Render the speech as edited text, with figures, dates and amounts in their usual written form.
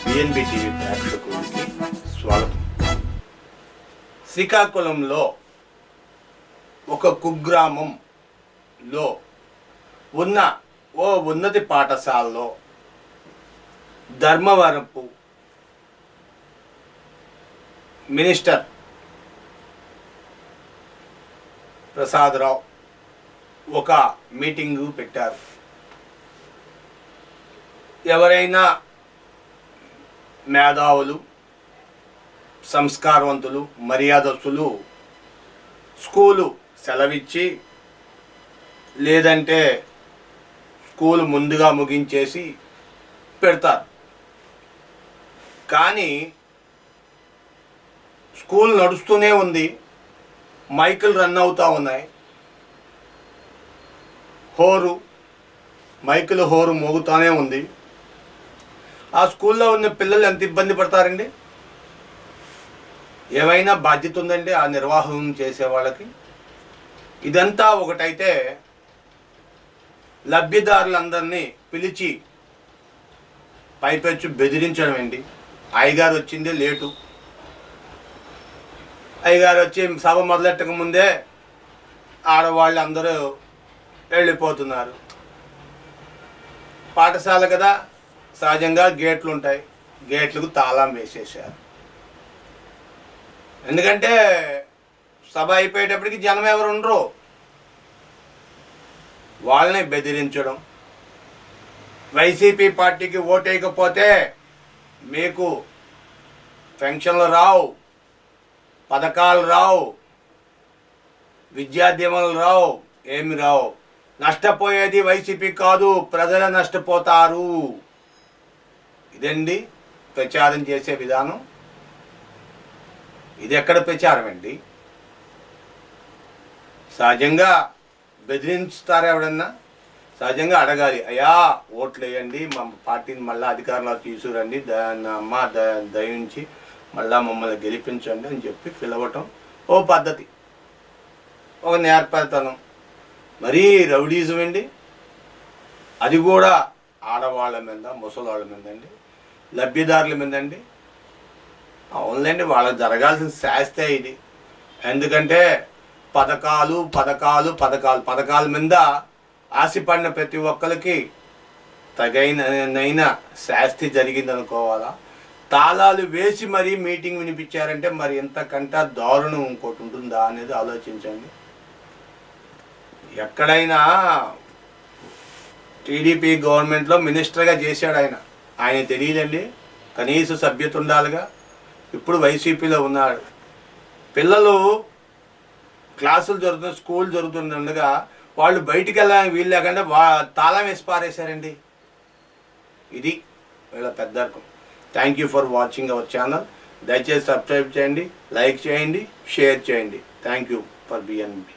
BNB TV ప్రేక్షకులకి స్వాగతం. శ్రీకాకుళంలో ఒక కుగ్రామంలో ఉన్న ఓ ఉన్నత పాఠశాలలో ధర్మవరపు మినిస్టర్ ప్రసాదరావు ఒక మీటింగు పెట్టారు. ఎవరైనా మేధావులు, సంస్కారవంతులు, మర్యాదస్తులు స్కూలు సెలవిచ్చి లేదంటే స్కూలు ముందుగా ముగించేసి పెడతారు. కానీ స్కూల్ నడుస్తూనే ఉంది, మైకులు రన్ అవుతూ ఉన్నాయి, మైకులు హోరు మోగుతూనే ఉంది. ఆ స్కూల్లో ఉన్న పిల్లలు ఎంత ఇబ్బంది పడతారండి? ఏమైనా బాధ్యత ఉందండి ఆ నిర్వాహకం చేసే వాళ్ళకి? ఇదంతా ఒకటైతే లబ్ధిదారులందరినీ పిలిచి పైపెచ్చు బెదిరించడం ఏంటి? అయ్యగారు వచ్చింది లేటు, అయ్యగారు వచ్చి సభ మొదలెట్టక ముందే ఆడవాళ్ళు అందరూ వెళ్ళిపోతున్నారు. పాఠశాల కదా, సహజంగా గేట్లు ఉంటాయి, గేట్లకు తాళం వేసేసారు. ఎందుకంటే సభ అయిపోయేటప్పటికి జనం ఎవరు ఉండరు. వాళ్ళని బెదిరించడం, వైసీపీ పార్టీకి ఓటేయకపోతే మీకు పెన్షన్లు రావు, పథకాలు రావు, విద్యా దీవెనలు రావు, ఏమి రావు. నష్టపోయేది వైసీపీ కాదు, ప్రజలు నష్టపోతారు. ఇదండి ప్రచారం చేసే విధానం. ఇది ఎక్కడ ప్రచారం అండి? సహజంగా బెదిరించుతారు ఎవడన్నా? సహజంగా అడగాలి, అయ్యా ఓట్లు వేయండి, మా పార్టీని మళ్ళీ అధికారంలో తీసుకురండి, దయించి మళ్ళా మమ్మల్ని గెలిపించండి అని చెప్పి పిలవటం ఓ పద్ధతి, ఒక నేర్పరితనం. మరీ రౌడీజం అండి. అది కూడా ఆడవాళ్ళ మీద, ముసలాళ్ళ మీద అండి, లబ్ధిదారుల మీద అండి. అవునులేండి, వాళ్ళకి జరగాల్సిన శాస్తే ఇది. ఎందుకంటే పథకాల మీద ఆశపడిన ప్రతి ఒక్కరికి తగిన శాస్తి జరిగింది అనుకోవాలా? తాళాలు వేసి మరీ మీటింగ్ వినిపించారంటే మరి ఎంతకంటే దారుణం ఇంకోటి ఉంటుందా అనేది ఆలోచించండి. ఎక్కడైనా టీడీపీ గవర్నమెంట్లో మినిస్టర్గా చేశాడు ఆయన తెలియదండి, కనీస సభ్యత ఉండాలిగా. ఇప్పుడు వైసీపీలో ఉన్నాడు. పిల్లలు క్లాసులు జరుగుతున్న, స్కూల్ జరుగుతుండగా వాళ్ళు బయటికి వెళ్ళడానికి వీలు లేకుండా తాళం వేసి పారేశారండి. ఇది వీళ్ళ పెద్దరికం. Thank you for watching our channel. దయచేసి సబ్స్క్రైబ్ చేయండి, లైక్ చేయండి, షేర్ చేయండి. Thank you for BNB.